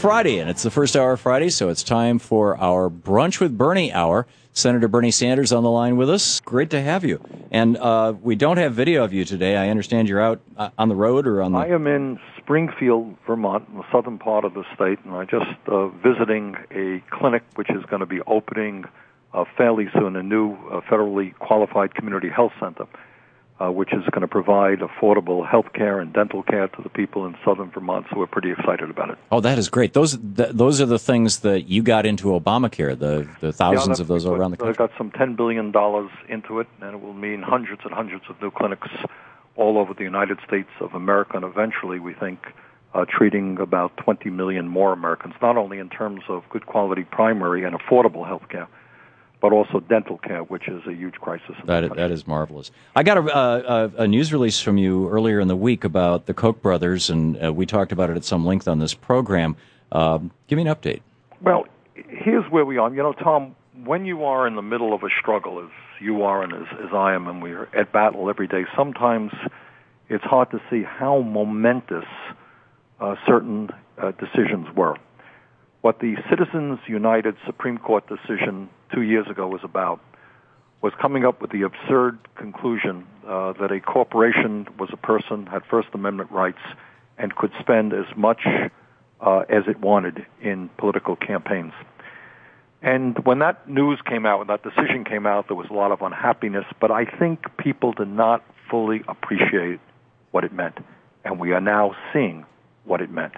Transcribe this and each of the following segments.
Friday, and it's the first hour of Friday, so it's time for our Brunch with Bernie hour. Senator Bernie Sanders on the line with us. Great to have you. And we don't have video of you today. I understand you're out on the road or on the... I am in Springfield, Vermont, in the southern part of the state, and I'm just visiting a clinic which is going to be opening fairly soon, a new federally qualified community health center, which is going to provide affordable health care and dental care to the people in southern Vermont, so we're pretty excited about it. Oh, that is great. Those are the things that you got into Obamacare, the thousands of those around the country. Got some $10 billion into it, and it will mean hundreds and hundreds of new clinics all over the United States of America, and eventually, we think, treating about 20 million more Americans, not only in terms of good quality primary and affordable health care, but also dental care, which is a huge crisis. That is marvelous. I got a news release from you earlier in the week about the Koch brothers, and we talked about it at some length on this program. Give me an update. Well, here's where we are. You know, Tom, when you are in the middle of a struggle, as you are and as I am, and we're at battle every day, sometimes it's hard to see how momentous certain decisions were. What the Citizens United Supreme Court decision 2 years ago was about was coming up with the absurd conclusion that a corporation was a person, had First Amendment rights, and could spend as much as it wanted in political campaigns. And when that news came out, when that decision came out, there was a lot of unhappiness, but I think people did not fully appreciate what it meant. And we are now seeing what it meant.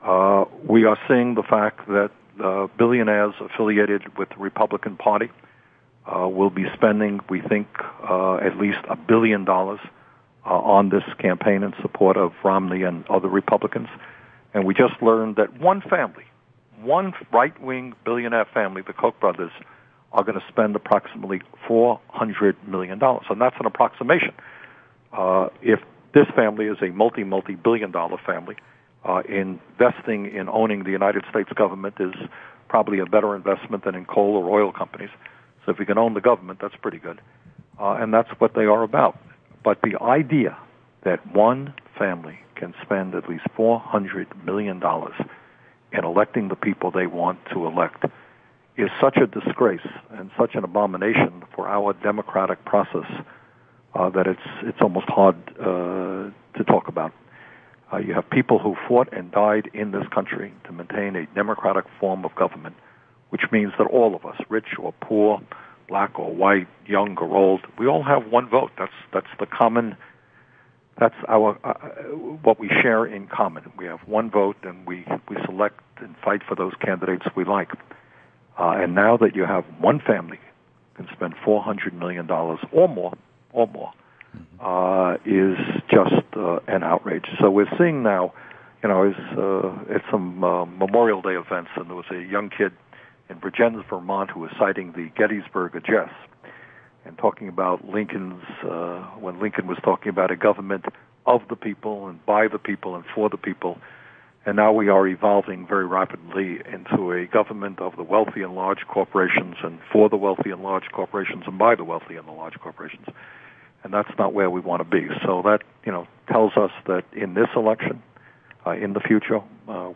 We are seeing the fact that billionaires affiliated with the Republican Party will be spending, we think, at least $1 billion on this campaign in support of Romney and other Republicans. And we just learned that one family, one right-wing billionaire family, the Koch brothers, are going to spend approximately $400 million. And that's an approximation. If this family is a multi-billion-dollar family, investing in owning the United States government is probably a better investment than in coal or oil companies. So if you can own the government, that's pretty good. And that's what they are about. But the idea that one family can spend at least $400 million in electing the people they want to elect is such a disgrace and such an abomination for our democratic process that it's almost hard to talk about. You have people who fought and died in this country to maintain a democratic form of government, which means that all of us, rich or poor, black or white, young or old, we all have one vote. That's the common. That's our what we share in common. We have one vote, and we select and fight for those candidates we like. And now that you have one family can spend $400 million or more, is just an outrage. So we're seeing now, it's some Memorial Day events, and there was a young kid in Virginia, Vermont, who was citing the Gettysburg Address and talking about Lincoln's, when Lincoln was talking about a government of the people and by the people and for the people. And now we are evolving very rapidly into a government of the wealthy and large corporations and for the wealthy and large corporations and by the wealthy and the large corporations. And that's not where we want to be. So that, tells us that in this election, in the future,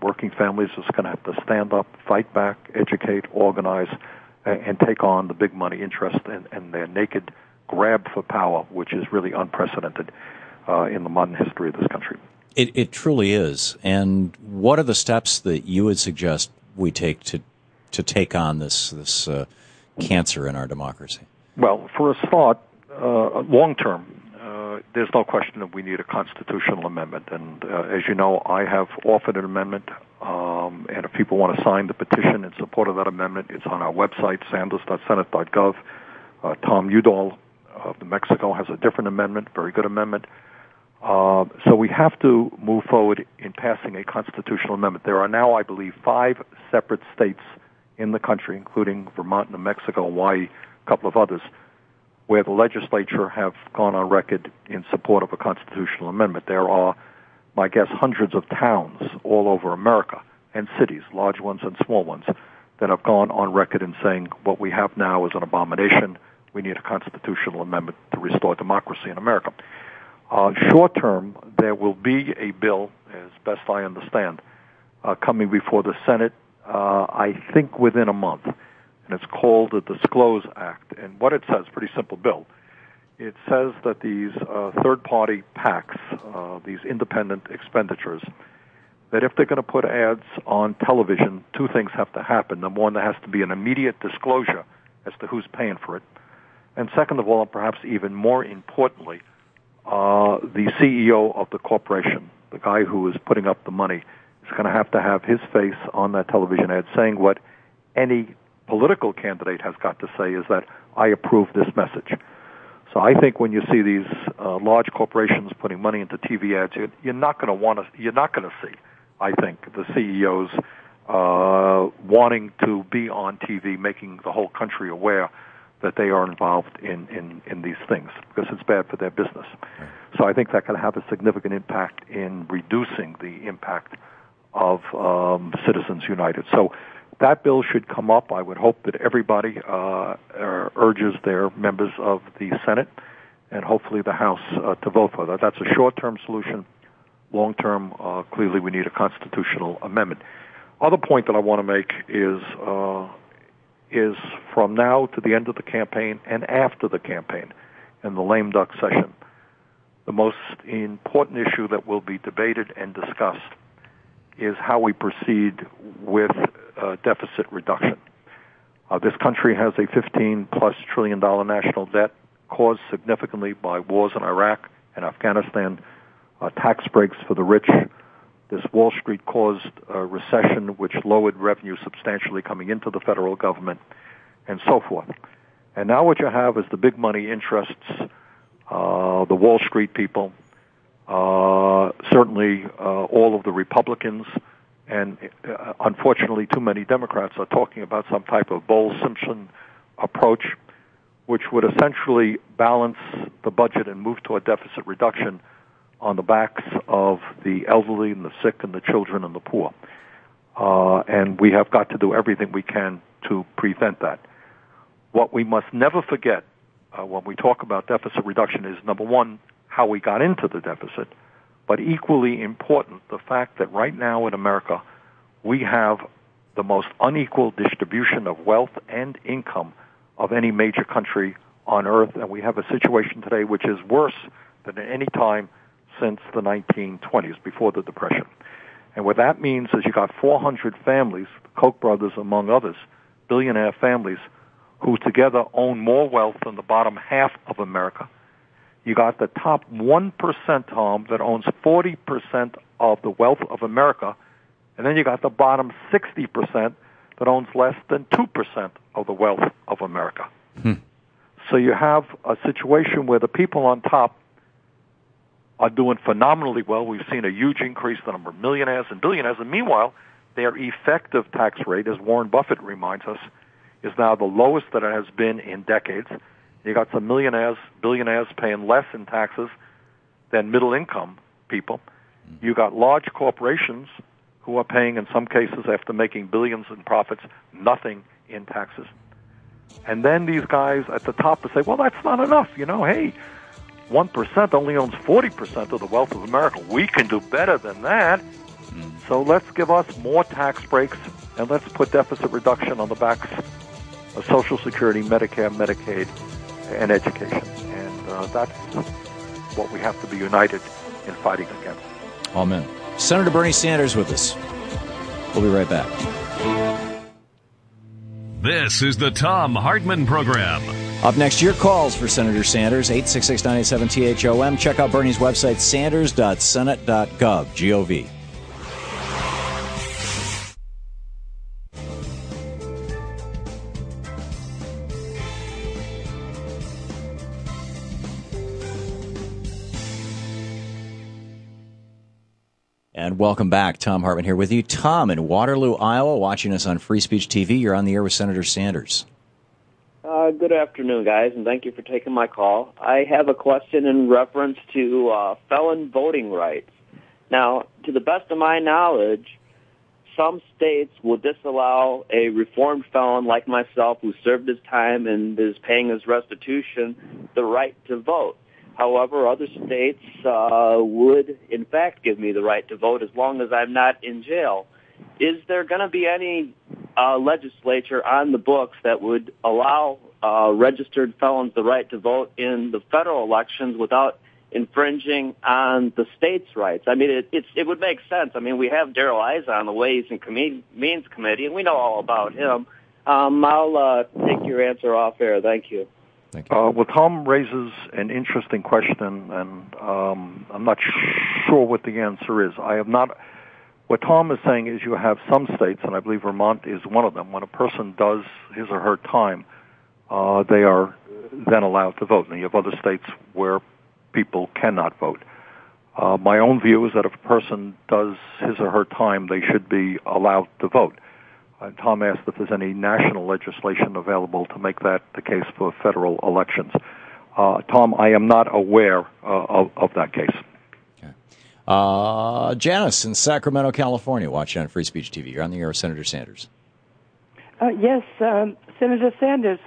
working families is going to have to stand up, fight back, educate, organize, and take on the big money interest and their naked grab for power, which is really unprecedented in the modern history of this country. It truly is. And what are the steps that you would suggest we take to take on this cancer in our democracy? Well, for a start, long term, there's no question that we need a constitutional amendment. And as you know, I have offered an amendment, and if people want to sign the petition in support of that amendment, it's on our website, sanders.senate.gov. Tom Udall of New Mexico has a different amendment, very good amendment. So we have to move forward in passing a constitutional amendment. There are now, I believe, 5 separate states in the country, including Vermont, New Mexico, Hawaii, a couple of others, where the legislature have gone on record in support of a constitutional amendment. There are, my guess, hundreds of towns all over America and cities, large ones and small ones, that have gone on record in saying what we have now is an abomination. We need a constitutional amendment to restore democracy in America. Short term, there will be a bill, as best I understand, coming before the Senate, I think within a month. And it's called the Disclose Act. And what it says, pretty simple bill. It says that these third-party PACs, these independent expenditures, that if they're going to put ads on television, two things have to happen. Number one, there has to be an immediate disclosure as to who's paying for it. And second of all, and perhaps even more importantly, the CEO of the corporation, the guy who is putting up the money, is going to have his face on that television ad saying what any political candidate has got to say is that I approve this message. So I think when you see these large corporations putting money into TV ads, you're not going to see, I think, the CEOs wanting to be on TV, making the whole country aware that they are involved in these things, because it's bad for their business. Right. So I think that can have a significant impact in reducing the impact of Citizens United. So that bill should come up. I would hope that everybody urges their members of the Senate and hopefully the House to vote for that. That's a short-term solution. Long-term, clearly we need a constitutional amendment. Other point that I want to make is from now to the end of the campaign and after the campaign in the lame duck session, the most important issue that will be debated and discussed is how we proceed with deficit reduction. This country has a $15+ trillion national debt caused significantly by wars in Iraq and Afghanistan, tax breaks for the rich. This Wall Street caused a recession which lowered revenue substantially coming into the federal government, and so forth. And now what you have is the big money interests, the Wall Street people, certainly all of the Republicans, and unfortunately too many Democrats are talking about some type of Bowles-Simpson approach, which would essentially balance the budget and move to a deficit reduction on the backs of the elderly and the sick and the children and the poor. And we have got to do everything we can to prevent that. What we must never forget when we talk about deficit reduction is, number one, how we got into the deficit, but equally important, the fact that right now in America, we have the most unequal distribution of wealth and income of any major country on earth, and we have a situation today which is worse than at any time since the 1920s, before the Depression. And what that means is you got 400 families, Koch brothers among others, billionaire families, who together own more wealth than the bottom half of America. You got the top 1%, Tom, that owns 40% of the wealth of America, and then you got the bottom 60% that owns less than 2% of the wealth of America. So you have a situation where the people on top are doing phenomenally well. We've seen a huge increase in the number of millionaires and billionaires, and meanwhile, their effective tax rate, as Warren Buffett reminds us, is now the lowest that it has been in decades. You got some millionaires, billionaires paying less in taxes than middle-income people. You got large corporations who are paying, in some cases, after making billions in profits, nothing in taxes. And then these guys at the top will say, well, that's not enough. You know, hey, 1% only owns 40% of the wealth of America. We can do better than that. So let's give us more tax breaks, and let's put deficit reduction on the backs of Social Security, Medicare, Medicaid, and education. And that's what we have to be united in fighting against. Amen. Senator Bernie Sanders with us. We'll be right back. This is the Thom Hartmann Program. Up next, your calls for Senator Sanders, 866-987-THOM. Check out Bernie's website, sanders.senate.gov, G-O-V. And welcome back. Thom Hartmann here with you. Tom in Waterloo, Iowa, watching us on Free Speech TV. You're on the air with Senator Sanders. Good afternoon, guys, and thank you for taking my call. I have a question in reference to felon voting rights. Now, to the best of my knowledge, some states will disallow a reformed felon like myself who served his time and is paying his restitution the right to vote. However, other states would, in fact, give me the right to vote as long as I'm not in jail. is there going to be any legislature on the books that would allow registered felons the right to vote in the federal elections without infringing on the states' rights? I mean, it would make sense. I mean, we have Darrell Issa on the Ways and Means Committee, and we know all about him. I'll take your answer off air. Thank you. Thank you. Well, Tom raises an interesting question, and I'm not sure what the answer is. What Tom is saying is you have some states, and I believe Vermont is one of them, when a person does his or her time, they are then allowed to vote. And you have other states where people cannot vote. My own view is that if a person does his or her time, they should be allowed to vote. Tom asked if there's any national legislation available to make that the case for federal elections. Tom, I am not aware of that case. Okay. Janice in Sacramento, California, watching on Free Speech TV. You're on the air with Senator Sanders. Yes, Senator Sanders,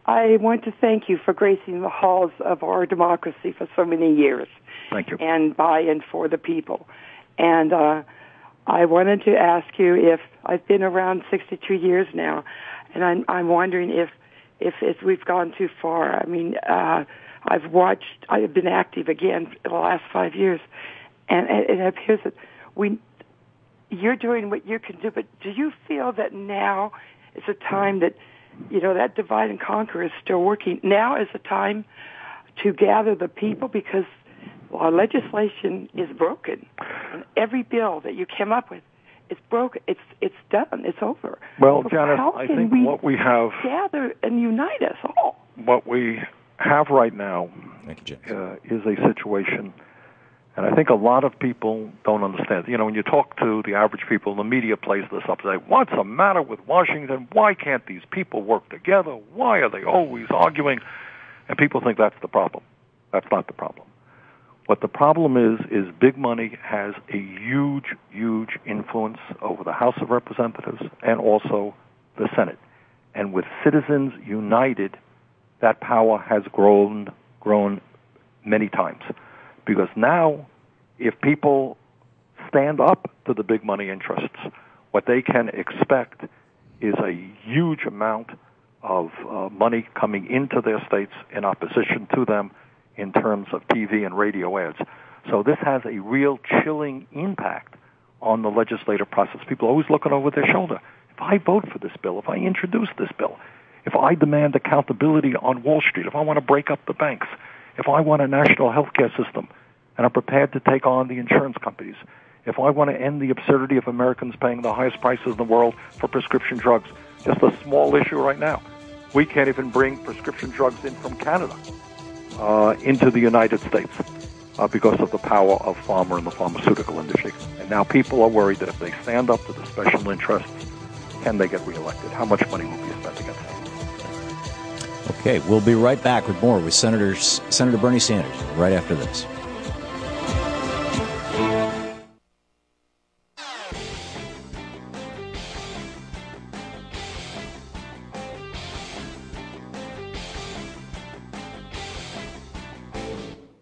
I want to thank you for gracing the halls of our democracy for so many years. Thank you. And by and for the people. And I wanted to ask you if I've been around 62 years now, and I'm wondering if we've gone too far. I mean, I've been active again for the last 5 years, and it appears that you're doing what you can do, but do you feel that now is a time that, that divide and conquer is still working? Now is the time to gather the people, because our legislation is broken, and every bill that you came up with is broken. It's done. It's over. Well, so Janice, I think what we have gather and unite us all. What we have right now is a situation, and I think a lot of people don't understand. When you talk to the average people, the media plays this up. They say, "What's the matter with Washington? Why can't these people work together? Why are they always arguing?" And people think that's the problem. That's not the problem. What the problem is big money has a huge, huge influence over the House of Representatives and also the Senate. And with citizens united, that power has grown many times. Because now, if people stand up to the big money interests, what they can expect is a huge amount of money coming into their states in opposition to them, in terms of TV and radio ads. So this has a real chilling impact on the legislative process. People are always looking over their shoulder. If I vote for this bill, if I introduce this bill, if I demand accountability on Wall Street, if I want to break up the banks, if I want a national health care system, and I'm prepared to take on the insurance companies, if I want to end the absurdity of Americans paying the highest prices in the world for prescription drugs, just a small issue right now. We can't even bring prescription drugs in from Canada into the United States because of the power of pharma and the pharmaceutical industry. And now people are worried that if they stand up to the special interests, can they get reelected? How much money will be spent against them? Okay, we'll be right back with more with Senator Bernie Sanders right after this.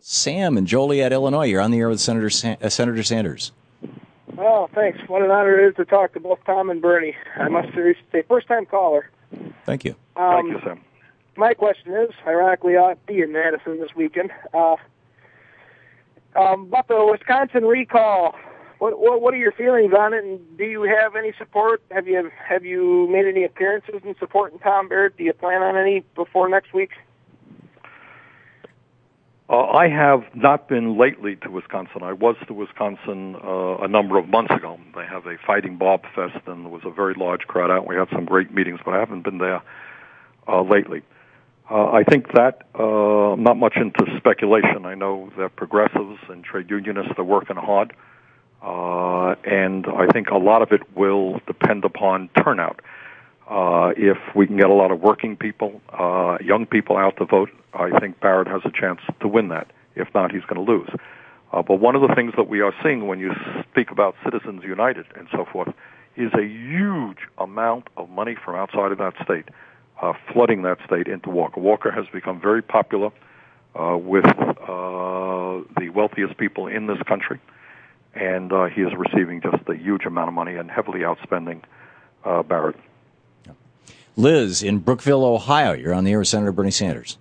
Sam in Joliet, Illinois. You're on the air with Senator Sanders. Well, thanks. What an honor it is to talk to both Tom and Bernie. I must say, first-time caller. Thank you. Thank you, Sam. My question is, ironically, I'll be in Madison this weekend. About the Wisconsin recall, what are your feelings on it, and do you have any support? Have you made any appearances in supporting Tom Barrett? Do you plan on any before next week? I have not been lately to Wisconsin. I was to Wisconsin a number of months ago. They have a Fighting Bob Fest, and there was a very large crowd out. We had some great meetings, but I haven't been there lately. I think that I'm not much into speculation. I know that progressives and trade unionists are working hard, and I think a lot of it will depend upon turnout. If we can get a lot of working people, young people out to vote, I think Barrett has a chance to win that. If not, he's going to lose. But one of the things that we are seeing when you speak about Citizens United and so forth is a huge amount of money from outside of that state flooding that state into Walker. Walker has become very popular with the wealthiest people in this country. and he is receiving just a huge amount of money and heavily outspending Barrett. Liz in Brookville, Ohio. You're on the air with Senator Bernie Sanders.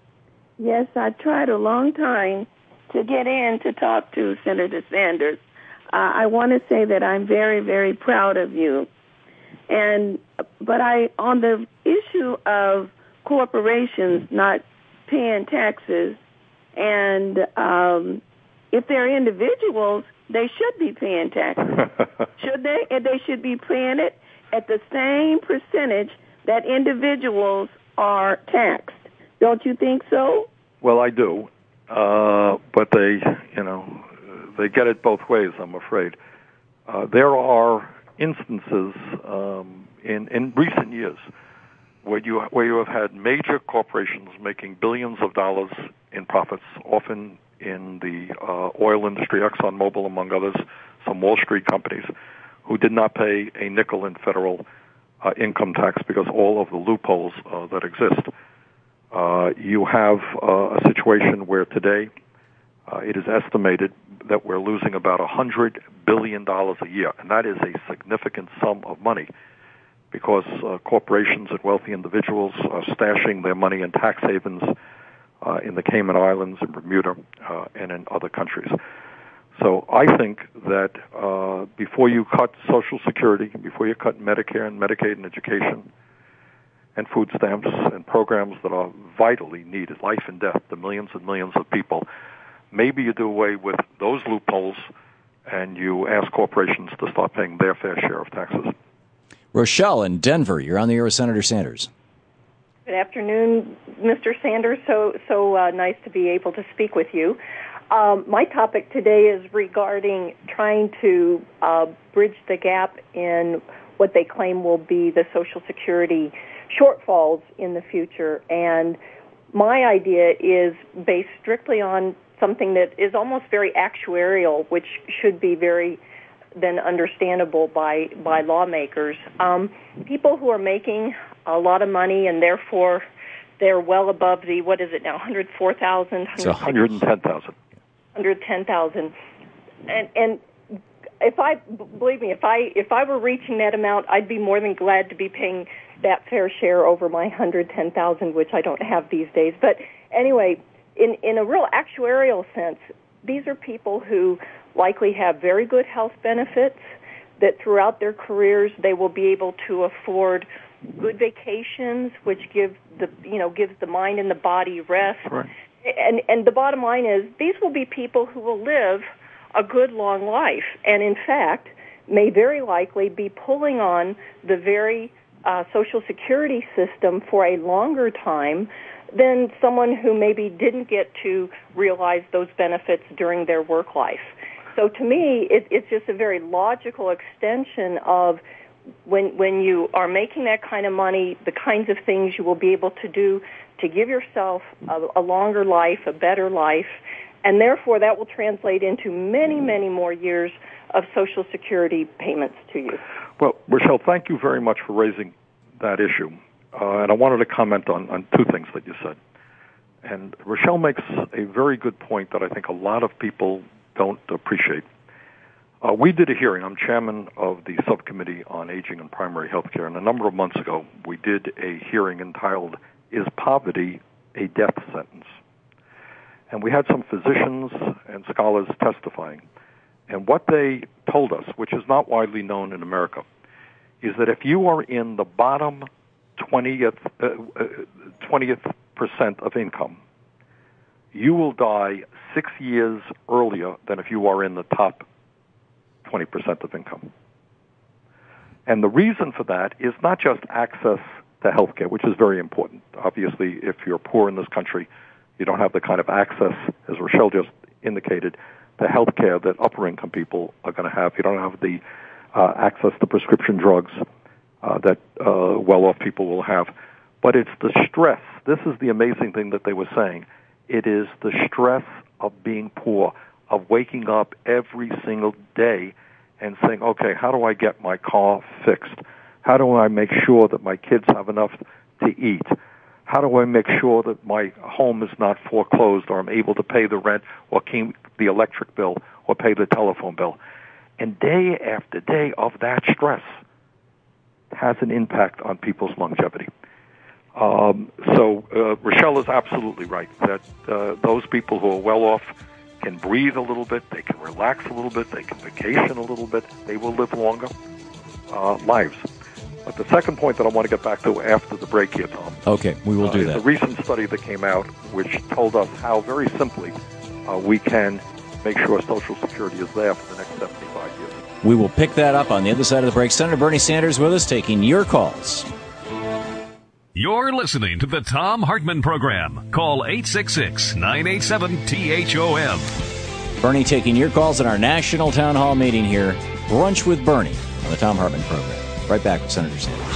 Yes, I tried a long time to get in to talk to Senator Sanders. I want to say that I'm very, very proud of you. But on the issue of corporations not paying taxes, and if they're individuals, they should be paying taxes. Should they? And they should be paying it at the same percentage that individuals are taxed. Don't you think so? Well, I do, but they get it both ways, I'm afraid. There are instances in recent years where you have had major corporations making billions of dollars in profits, often in the oil industry, ExxonMobil among others, some Wall Street companies, who did not pay a nickel in federal income tax because all of the loopholes that exist. You have a situation where today it is estimated that we're losing about $100 billion a year, and that is a significant sum of money because corporations and wealthy individuals are stashing their money in tax havens in the Cayman Islands, in Bermuda, and in other countries. So I think that before you cut Social Security, before you cut Medicare and Medicaid and education and food stamps and programs that are vitally needed, life and death, to millions and millions of people, maybe you do away with those loopholes and you ask corporations to start paying their fair share of taxes. Rochelle in Denver, you're on the air with Senator Sanders. Good afternoon, Mr. Sanders. So nice to be able to speak with you. My topic today is regarding trying to bridge the gap in what they claim will be the Social Security shortfalls in the future. And my idea is based strictly on something that is almost very actuarial, which should be very then understandable by lawmakers. People who are making a lot of money and therefore they're well above the, what is it now, 104,000? It's 110,000. 110,000. And believe me, if I were reaching that amount, I'd be more than glad to be paying that fair share over my 110,000, which I don't have these days. But anyway, in a real actuarial sense, these are people who likely have very good health benefits, that throughout their careers they will be able to afford good vacations, which gives the mind and the body rest. Right. And the bottom line is these will be people who will live a good long life, and in fact may very likely be pulling on the very Social Security system for a longer time than someone who maybe didn't get to realize those benefits during their work life. So to me, it's just a very logical extension of when you are making that kind of money, the kinds of things you will be able to do to give yourself a longer life, a better life, and therefore that will translate into many, many more years of Social Security payments to you. Well, Rochelle, thank you very much for raising that issue. And I wanted to comment on two things that you said. And Rochelle makes a very good point that I think a lot of people don't appreciate. We did a hearing. I'm chairman of the subcommittee on aging and primary health care, and a number of months ago we did a hearing entitled, "Is Poverty a Death Sentence?" And we had some physicians and scholars testifying. And what they told us, which is not widely known in America, is that if you are in the bottom 20th percent of income, you will die 6 years earlier than if you are in the top 20% of income. And the reason for that is not just access to health care, which is very important. Obviously, if you're poor in this country, you don't have the kind of access, as Rochelle just indicated, to health care that upper-income people are going to have. You don't have the access to prescription drugs that well-off people will have. But it's the stress. This is the amazing thing that they were saying. It is the stress of being poor, of waking up every single day and saying, okay, how do I get my car fixed? How do I make sure that my kids have enough to eat? How do I make sure that my home is not foreclosed, or I'm able to pay the rent or keep the electric bill or pay the telephone bill? And day after day of that stress has an impact on people's longevity. So Rochelle is absolutely right that those people who are well off can breathe a little bit, they can relax a little bit, they can vacation a little bit, they will live longer lives. But the second point that I want to get back to after the break here, Tom. Okay, we will do that. A recent study that came out which told us how very simply we can make sure Social Security is there for the next 75 years. We will pick that up on the other side of the break. Senator Bernie Sanders with us, taking your calls. You're listening to the Thom Hartmann Program. Call 866-987-THOM. Bernie taking your calls in our national town hall meeting here. Brunch with Bernie on the Thom Hartmann Program. Right back with Senator Sanders.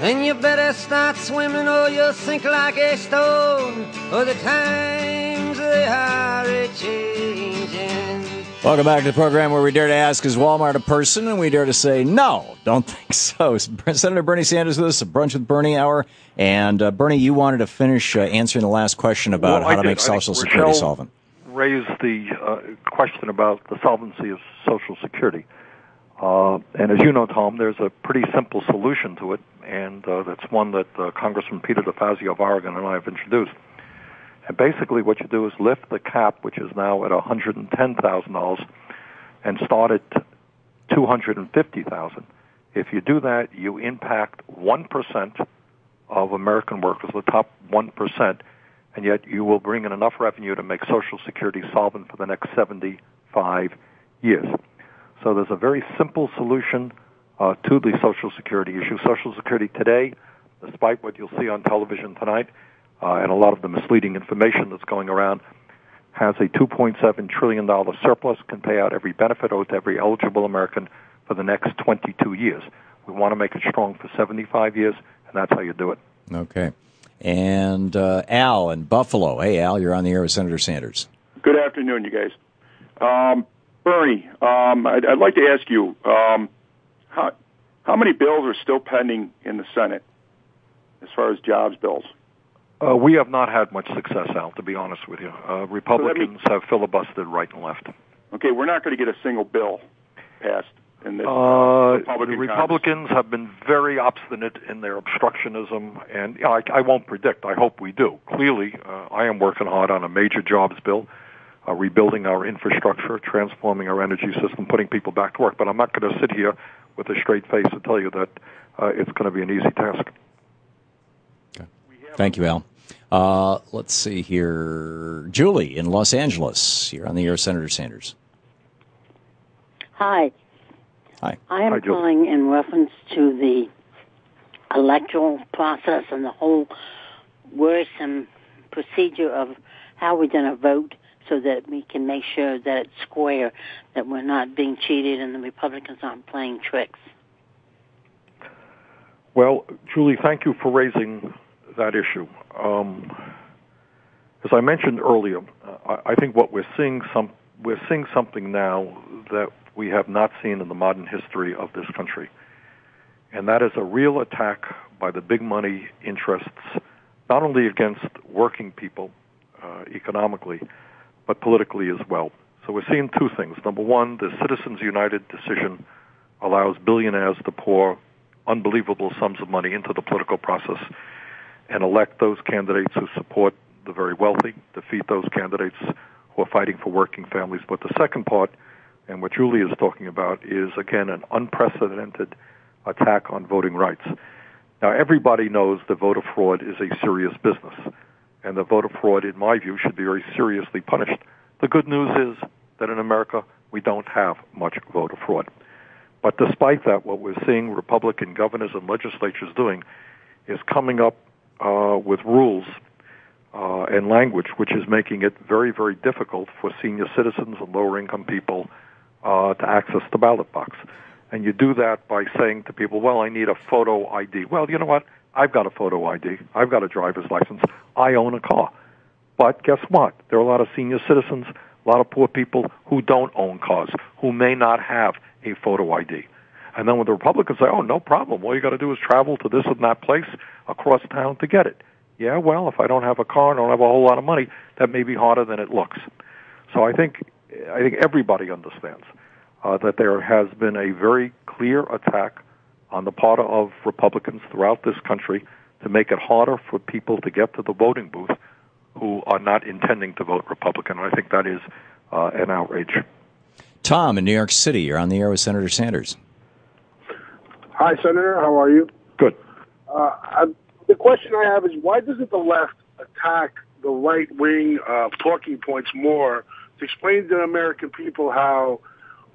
And you better start swimming or you'll sink like a stone, or the times they are a-changing. Welcome back to the program where we dare to ask, is Walmart a person? And we dare to say, no, don't think so. Senator Bernie Sanders with us, a Brunch with Bernie hour. And Bernie, you wanted to finish answering the last question about how to make Social Security solvent. Raised the question about the solvency of Social Security. And as you know, Tom, there's a pretty simple solution to it, and that's one that Congressman Peter DeFazio of Oregon and I have introduced. And basically what you do is lift the cap, which is now at $110,000, and start at $250,000. If you do that, you impact 1% of American workers, the top 1%, and yet you will bring in enough revenue to make Social Security solvent for the next 75 years. So there's a very simple solution to the Social Security issue. Social Security today, despite what you'll see on television tonight and a lot of the misleading information that's going around, has a $2.7 trillion surplus, can pay out every benefit owed to every eligible American for the next 22 years. We want to make it strong for 75 years, and that's how you do it. Okay. And Al in Buffalo. Hey, Al, you're on the air with Senator Sanders. Good afternoon, you guys. Bernie, I'd like to ask you, how many bills are still pending in the Senate as far as jobs bills? We have not had much success, Al, to be honest with you. Republicans have filibustered right and left. Okay, we're not going to get a single bill passed in this the Republicans have been very obstinate in their obstructionism, and I won't predict. I hope we do. Clearly, I am working hard on a major jobs bill, rebuilding our infrastructure, transforming our energy system, putting people back to work. But I'm not going to sit here with a straight face and tell you that it's going to be an easy task. Okay. Thank you, Al. Let's see here. Julie in Los Angeles. You're on the air, Senator Sanders. Hi. Hi. I am calling in reference to the electoral process and the whole worrisome procedure of how we're going to vote so that we can make sure that it's square, that we're not being cheated and the Republicans aren't playing tricks. Well, Julie, thank you for raising that issue. As I mentioned earlier, I think what we're seeing something now that we have not seen in the modern history of this country, and that is a real attack by the big money interests, not only against working people economically, but politically as well. So we're seeing two things. Number one, the Citizens United decision allows billionaires to pour unbelievable sums of money into the political process and elect those candidates who support the very wealthy, defeat those candidates who are fighting for working families. But the second part, and what Julie is talking about, is, again, an unprecedented attack on voting rights. Now, everybody knows that voter fraud is a serious business, and the voter fraud, in my view, should be very seriously punished. The good news is that in America, we don't have much voter fraud. But despite that, what we're seeing Republican governors and legislatures doing is coming up with rules and language which is making it very, very difficult for senior citizens and lower-income people to access the ballot box. And you do that by saying to people, well, I need a photo ID. Well, you know what? I've got a photo ID. I've got a driver's license. I own a car. But guess what? There are a lot of senior citizens, a lot of poor people who don't own cars, who may not have a photo ID. And then when the Republicans say, oh, no problem, all you got to do is travel to this and that place across town to get it. Yeah, well, if I don't have a car and don't have a whole lot of money, that may be harder than it looks. So I think everybody understands that there has been a very clear attack on the part of Republicans throughout this country to make it harder for people to get to the voting booth who are not intending to vote Republican. I think that is an outrage. Tom in New York City, you're on the air with Senator Sanders. Hi, Senator. How are you? Good. The question I have is, why doesn't the left attack the right-wing talking points more to explain to the American people how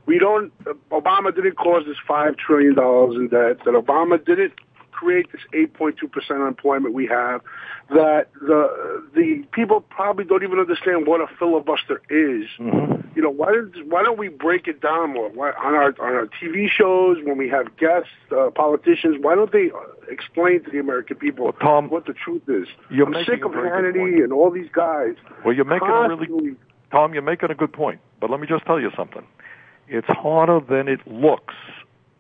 Obama didn't cause this $5 trillion in debt, that Obama didn't create this 8.2% unemployment we have, that the people probably don't even understand what a filibuster is. Mm-hmm. You know, why don't we break it down more? On our TV shows, when we have guests, politicians, why don't they explain to the American people, Tom, what the truth is? I'm sick of Hannity and all these guys. Well, you're making Tom, you're making a good point. But let me just tell you something. It's harder than it looks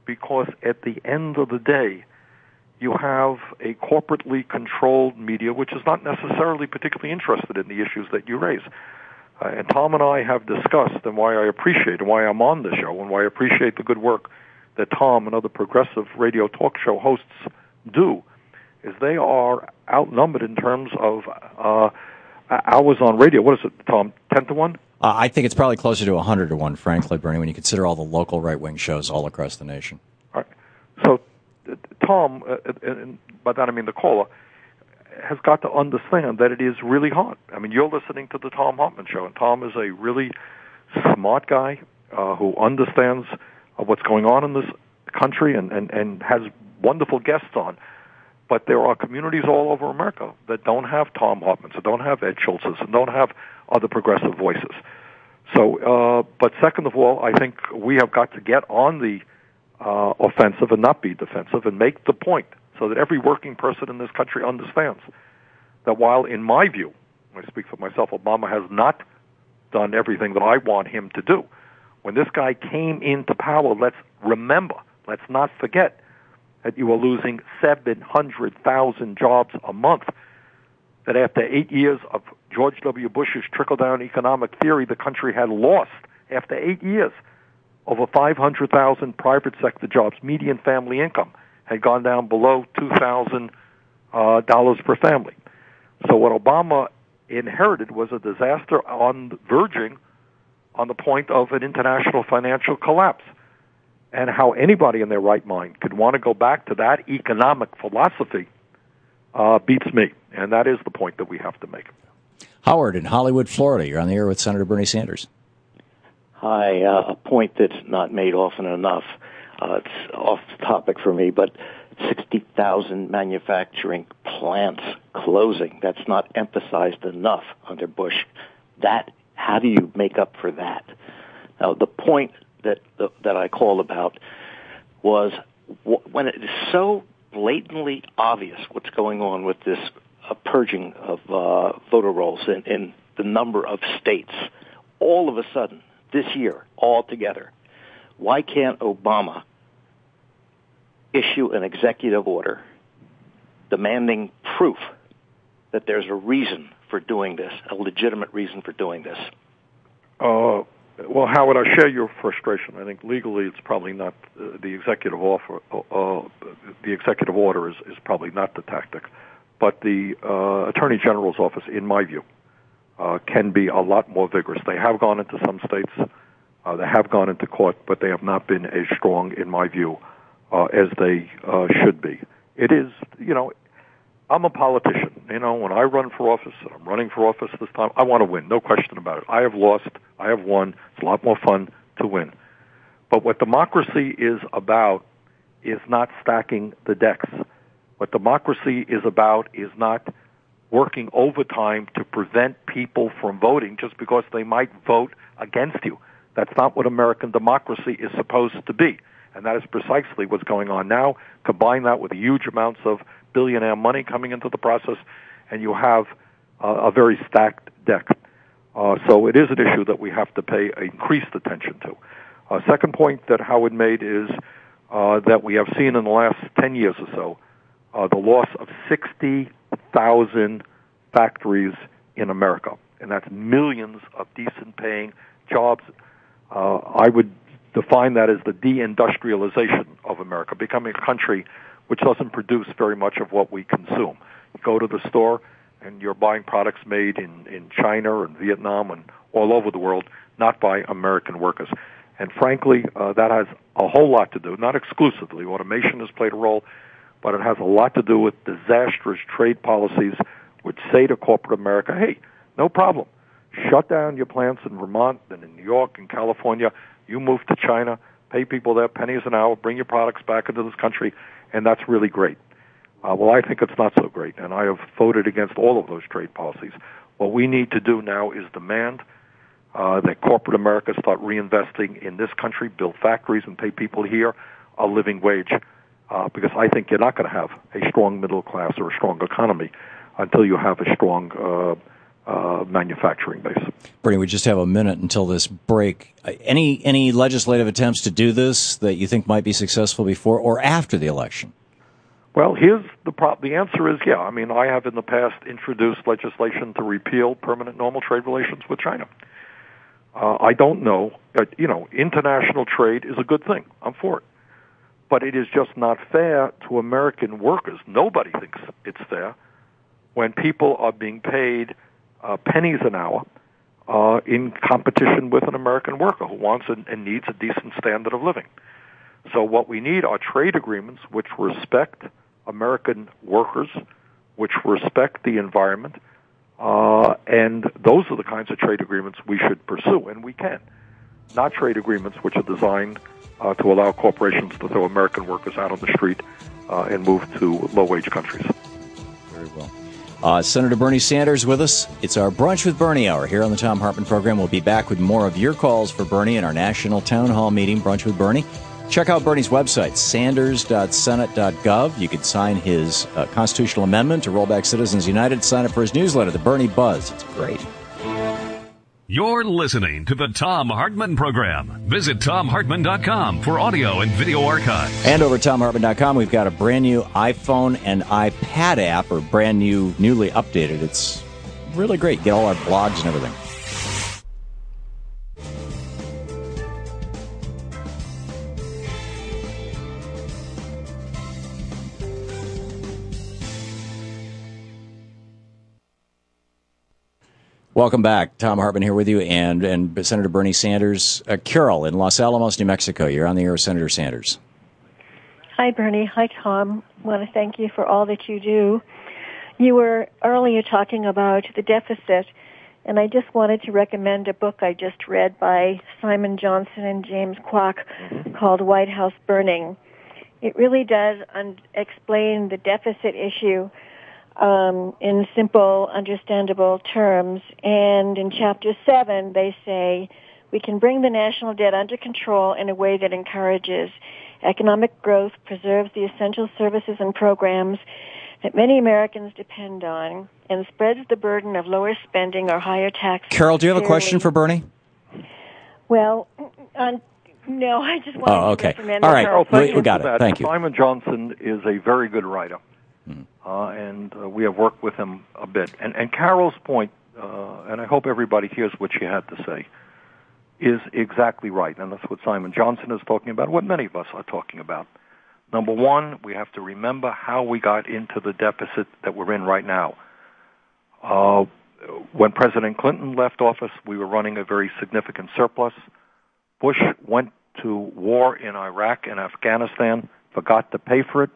because at the end of the day, you have a corporately controlled media which is not necessarily particularly interested in the issues that you raise. And Tom and I have discussed, and why I appreciate, and why I'm on the show, and why I appreciate the good work that Tom and other progressive radio talk show hosts do, is they are outnumbered in terms of hours on radio. What is it, Tom, 10 to 1? I think it's probably closer to 100 to 1, frankly, Bernie, when you consider all the local right-wing shows all across the nation. All right. So Tom, and by that I mean the caller, has got to understand that it is really hard. I mean, you're listening to the Thom Hartmann Show, and Tom is a really smart guy who understands what's going on in this country and has wonderful guests on. But there are communities all over America that don't have Thom Hartmanns, that don't have Ed Schultz's, and don't have other progressive voices. So, but second of all, I think we have got to get on the offensive and not be defensive and make the point so that every working person in this country understands that while, in my view, I speak for myself, Obama has not done everything that I want him to do. When this guy came into power, let's not forget that you were losing 700,000 jobs a month, that after 8 years of George W. Bush's trickle-down economic theory, the country had lost, after 8 years, over 500,000 private sector jobs. Median family income had gone down below $2,000 per family. So what Obama inherited was a disaster verging on the point of an international financial collapse. And how anybody in their right mind could want to go back to that economic philosophy beats me. And that is the point that we have to make. Howard in Hollywood, Florida. You're on the air with Senator Bernie Sanders. Hi, a point that's not made often enough. It's off topic for me, but 60,000 manufacturing plants closing. That's not emphasized enough under Bush. How do you make up for that? Now, the point that I called about was when it is so blatantly obvious what's going on with this purging of voter rolls in the number of states, all of a sudden, this year, all together, why can't Obama issue an executive order demanding proof that there's a reason for doing this, a legitimate reason for doing this? Well, Howard, I share your frustration. I think legally it's probably not the executive offer. The executive order is probably not the tactic, but the Attorney General's office, in my view, can be a lot more vigorous. They have gone into some states, they have gone into court, but they have not been as strong, in my view, as they should be. It is, I'm a politician. When I run for office, and I'm running for office this time, I want to win, no question about it. I have lost, I have won. It's a lot more fun to win. But what democracy is about is not stacking the decks. What democracy is about is not working overtime to prevent people from voting just because they might vote against you. That's not what American democracy is supposed to be. And that is precisely what's going on now. Combine that with huge amounts of billionaire money coming into the process, and you have a very stacked deck. So it is an issue that we have to pay increased attention to. Second point that Howard made is that we have seen in the last 10 years or so, the loss of 60,000 factories in America, and that's millions of decent-paying jobs. I would define that as the deindustrialization of America, becoming a country which doesn't produce very much of what we consume. You go to the store, and you're buying products made in China and Vietnam and all over the world, not by American workers. And frankly, that has a whole lot to do, not exclusively. Automation has played a role, but it has a lot to do with disastrous trade policies which say to corporate America, hey, no problem. Shut down your plants in Vermont and in New York and California. You move to China, pay people there pennies an hour, bring your products back into this country, and that's really great. Well, I think it's not so great, and I have voted against all of those trade policies. What we need to do now is demand that corporate America start reinvesting in this country, build factories, and pay people here a living wage, because I think you're not going to have a strong middle class or a strong economy until you have a strong manufacturing base. Bernie, we just have a minute until this break. Any legislative attempts to do this that you think might be successful before or after the election? Well, here's the answer is, yeah. I mean, I have in the past introduced legislation to repeal permanent normal trade relations with China. I don't know. International trade is a good thing. I'm for it. But it is just not fair to American workers. Nobody thinks it's fair when people are being paid pennies an hour in competition with an American worker who wants and needs a decent standard of living. So what we need are trade agreements which respect American workers, which respect the environment, and those are the kinds of trade agreements we should pursue, and we can. Not trade agreements which are designed to allow corporations to throw American workers out on the street and move to low-wage countries. Very well. Senator Bernie Sanders with us. It's our Brunch with Bernie hour here on the Thom Hartmann Program. We'll be back with more of your calls for Bernie in our national town hall meeting, Brunch with Bernie. Check out Bernie's website, sanders.senate.gov. You can sign his constitutional amendment to roll back Citizens United. Sign up for his newsletter, The Bernie Buzz. It's great. You're listening to the Thom Hartmann Program. Visit ThomHartmann.com for audio and video archives. And over at ThomHartmann.com, we've got a brand new iPhone and iPad app, or brand new, newly updated. It's really great. Get all our blogs and everything. Welcome back. Thom Hartmann here with you, and Senator Bernie Sanders. Carol in Los Alamos, New Mexico. You're on the air with Senator Sanders. Hi, Bernie. Hi, Tom. I want to thank you for all that you do. You were earlier talking about the deficit, and I just wanted to recommend a book I just read by Simon Johnson and James Kwok called White House Burning. It really does explain the deficit issue in simple, understandable terms. And in Chapter 7, they say, we can bring the national debt under control in a way that encourages economic growth, preserves the essential services and programs that many Americans depend on, and spreads the burden of lower spending or higher taxes. Carol, do you have a question for Bernie? Well, no, I just wanted to recommend All right, Carol, we got it. Thank you. Simon Johnson is a very good writer. And we have worked with him a bit. And Carol's point, and I hope everybody hears what she had to say, is exactly right. And that's what Simon Johnson is talking about, what many of us are talking about. Number one, we have to remember how we got into the deficit that we're in right now. When President Clinton left office, we were running a very significant surplus. Bush went to war in Iraq and Afghanistan, forgot to pay for it,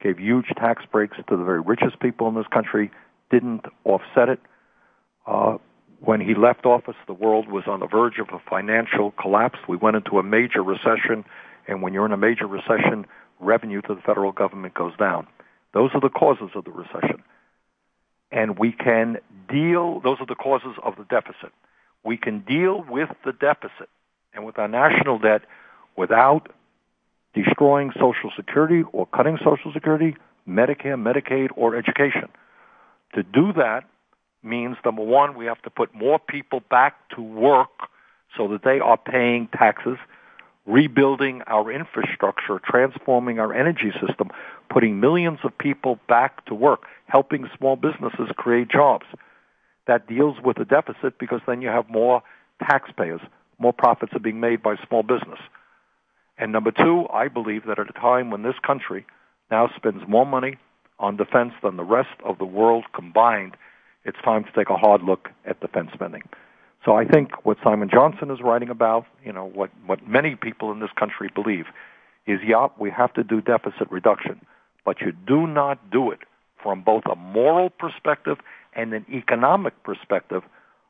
gave huge tax breaks to the very richest people in this country, didn't offset it. When he left office, the world was on the verge of a financial collapse. We went into a major recession, and when you're in a major recession, revenue to the federal government goes down. Those are the causes of the recession. And we can deal, those are the causes of the deficit. We can deal with the deficit and with our national debt without destroying Social Security or cutting Social Security, Medicare, Medicaid, or education. To do that means, number one, we have to put more people back to work so that they are paying taxes. rebuilding our infrastructure, transforming our energy system, putting millions of people back to work, helping small businesses create jobs. That deals with the deficit because then you have more taxpayers, more profits are being made by small business. And number two, I believe that at a time when this country now spends more money on defense than the rest of the world combined, it's time to take a hard look at defense spending. So I think what Simon Johnson is writing about, what many people in this country believe, is, we have to do deficit reduction, but you do not do it from both a moral perspective and an economic perspective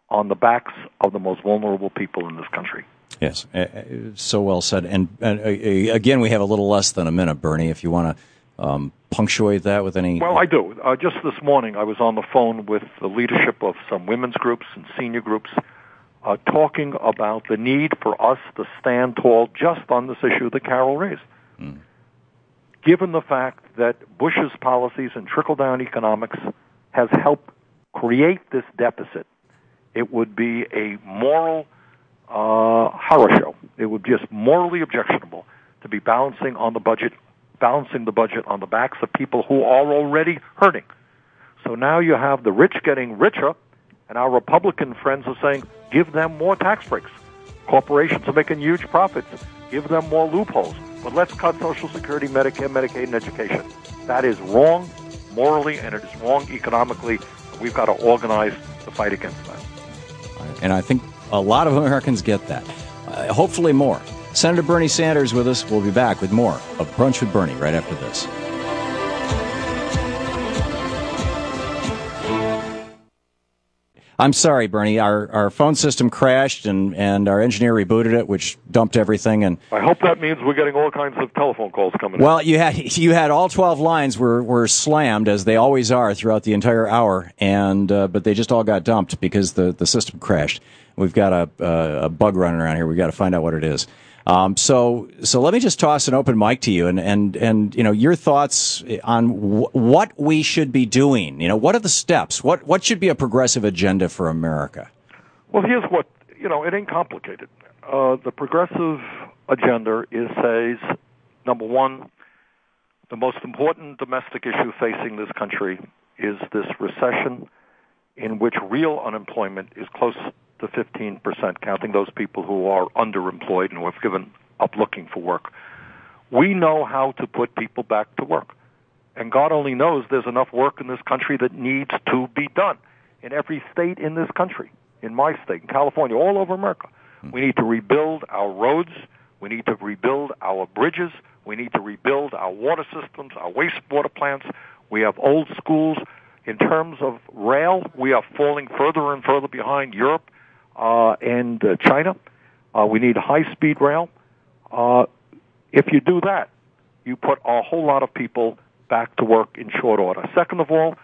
on the backs of the most vulnerable people in this country. Yes, so well said. And again, we have a little less than a minute, Bernie, if you want to punctuate that with any... Well, I do. Just this morning, I was on the phone with the leadership of some women's groups and senior groups talking about the need for us to stand tall just on this issue that Carol raised. Given the fact that Bush's policies and trickle-down economics has helped create this deficit, it would be a moral horror show. It would be just morally objectionable to be balancing the budget on the backs of people who are already hurting. So now you have the rich getting richer, and our Republican friends are saying, give them more tax breaks. Corporations are making huge profits. Give them more loopholes. But let's cut Social Security, Medicare, Medicaid, and education. That is wrong morally, and it is wrong economically. And we've got to organize the fight against that. And I think a lot of Americans get that. Hopefully more. Senator Bernie Sanders with us. We'll be back with more of Brunch with Bernie right after this. I'm sorry, Bernie. Our phone system crashed, and our engineer rebooted it, which dumped everything. And I hope that means we're getting all kinds of telephone calls coming in. Well, you had all 12 lines were slammed, as they always are throughout the entire hour, and but they just all got dumped because the system crashed. We've got a bug running around here. We've got to find out what it is. So let me just toss an open mic to you, and your thoughts on what we should be doing. What are the steps? What should be a progressive agenda for America? Well, here's what it ain't complicated. The progressive agenda says, number one, the most important domestic issue facing this country is this recession, in which real unemployment is close to 15%, counting those people who are underemployed and who have given up looking for work. We know how to put people back to work. And God only knows there's enough work in this country that needs to be done. In every state in this country, in my state, in California, all over America, we need to rebuild our roads. We need to rebuild our bridges. We need to rebuild our water systems, our wastewater plants. We have old schools. In terms of rail, we are falling further and further behind Europe and China. We need high-speed rail. If you do that, you put a whole lot of people back to work in short order. Second of all,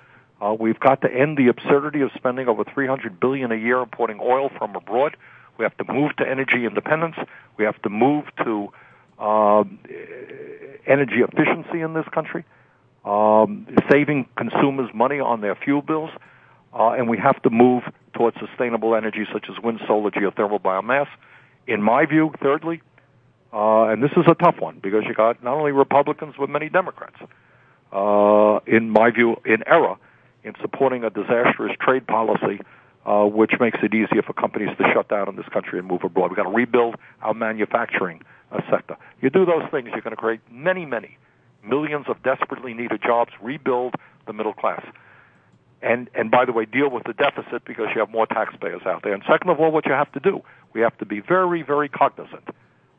we've got to end the absurdity of spending over $300 billion a year importing oil from abroad. We have to move to energy independence. We have to move to energy efficiency in this country, saving consumers money on their fuel bills. And we have to move towards sustainable energy such as wind, solar, geothermal, biomass. In my view, thirdly, and this is a tough one because you got not only Republicans but many Democrats, in my view, in error in supporting a disastrous trade policy which makes it easier for companies to shut down in this country and move abroad. We've got to rebuild our manufacturing sector. You do those things, you're going to create many, many millions of desperately needed jobs, rebuild the middle class. And by the way, deal with the deficit because you have more taxpayers out there. And second of all, what you have to do, we have to be very, very cognizant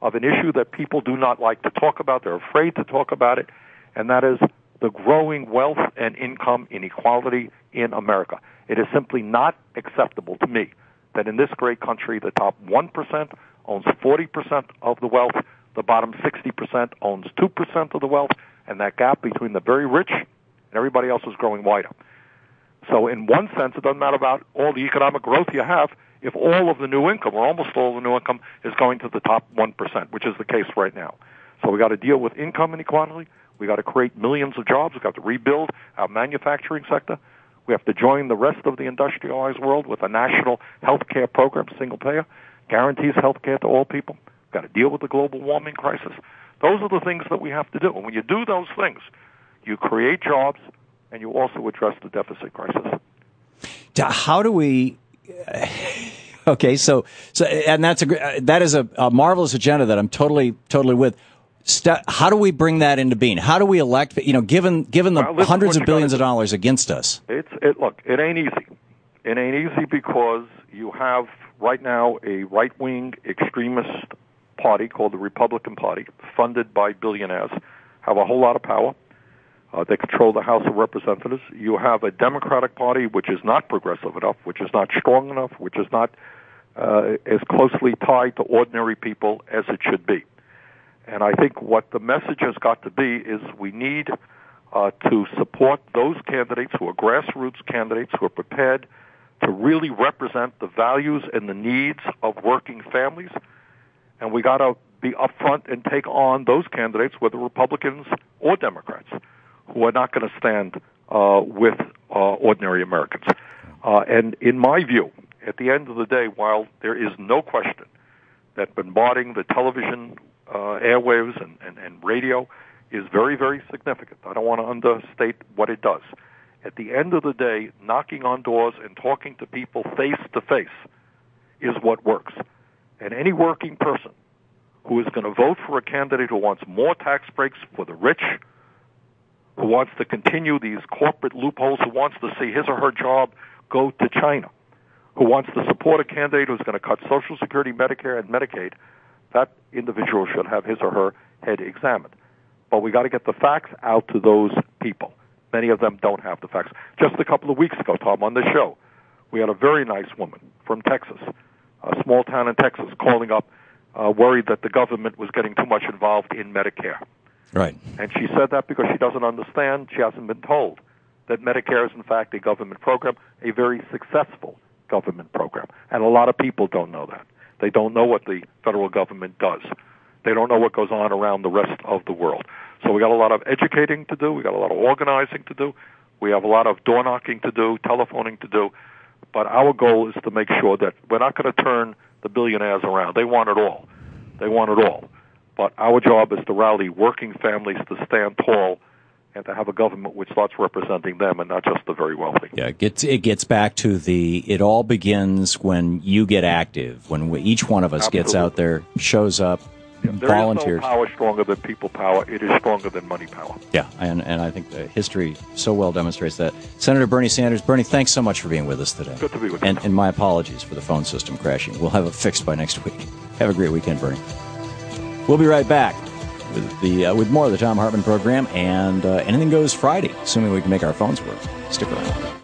of an issue that people do not like to talk about. They're afraid to talk about it, and that is the growing wealth and income inequality in America. It is simply not acceptable to me that in this great country, the top 1% owns 40% of the wealth, the bottom 60% owns 2% of the wealth, and that gap between the very rich and everybody else is growing wider. So in one sense, it doesn't matter about all the economic growth you have if all of the new income, or almost all of the new income, is going to the top 1%, which is the case right now. So we got to deal with income inequality. We got to create millions of jobs. We've got to rebuild our manufacturing sector. We have to join the rest of the industrialized world with a national health care program, single payer, guarantees health care to all people. got to deal with the global warming crisis. Those are the things that we have to do. And when you do those things, you create jobs and you also address the deficit crisis. How do we? Okay, so and that is a marvelous agenda that I'm totally with. How do we bring that into being? How do we elect? Given the hundreds of billions of dollars against us. Look, it ain't easy. It ain't easy because you have right now a right-wing extremist party called the Republican Party, funded by billionaires, have a whole lot of power. They control the House of Representatives. You have a Democratic Party which is not progressive enough, which is not strong enough, which is not as closely tied to ordinary people as it should be. And I think what the message has got to be is we need to support those candidates who are grassroots candidates who are prepared to really represent the values and the needs of working families. And we got to be upfront and take on those candidates, whether Republicans or Democrats, who are not going to stand with ordinary Americans. And in my view, at the end of the day, while there is no question that bombarding the television airwaves and radio is very, very significant, I don't want to understate what it does. At the end of the day, knocking on doors and talking to people face to face is what works. And any working person who is going to vote for a candidate who wants more tax breaks for the rich, who wants to continue these corporate loopholes, who wants to see his or her job go to China, who wants to support a candidate who's going to cut Social Security, Medicare, and Medicaid, that individual should have his or her head examined. But we got to get the facts out to those people. Many of them don't have the facts. Just a couple of weeks ago, Tom, on this show, we had a very nice woman from Texas, a small town in Texas, calling up, worried that the government was getting too much involved in Medicare. Right. And she said that because she doesn't understand, she hasn't been told that Medicare is, in fact, a government program, a very successful government program. And a lot of people don't know that. They don't know what the federal government does. They don't know what goes on around the rest of the world. So we got a lot of educating to do. We got a lot of organizing to do. We have a lot of door knocking to do, telephoning to do. But our goal is to make sure that we're not going to turn the billionaires around. They want it all. They want it all. But our job is to rally working families to stand tall and to have a government which starts representing them and not just the very wealthy. Yeah, it gets back to it all begins when you get active, when each one of us gets out there, shows up, volunteers. There is no power stronger than people power. It is stronger than money power. Yeah, and I think the history so well demonstrates that. Senator Bernie Sanders. Bernie, thanks so much for being with us today. Good to be with you. And my apologies for the phone system crashing. We'll have it fixed by next week. Have a great weekend, Bernie. We'll be right back with more of the Thom Hartmann Program and Anything Goes Friday, assuming we can make our phones work. Stick around.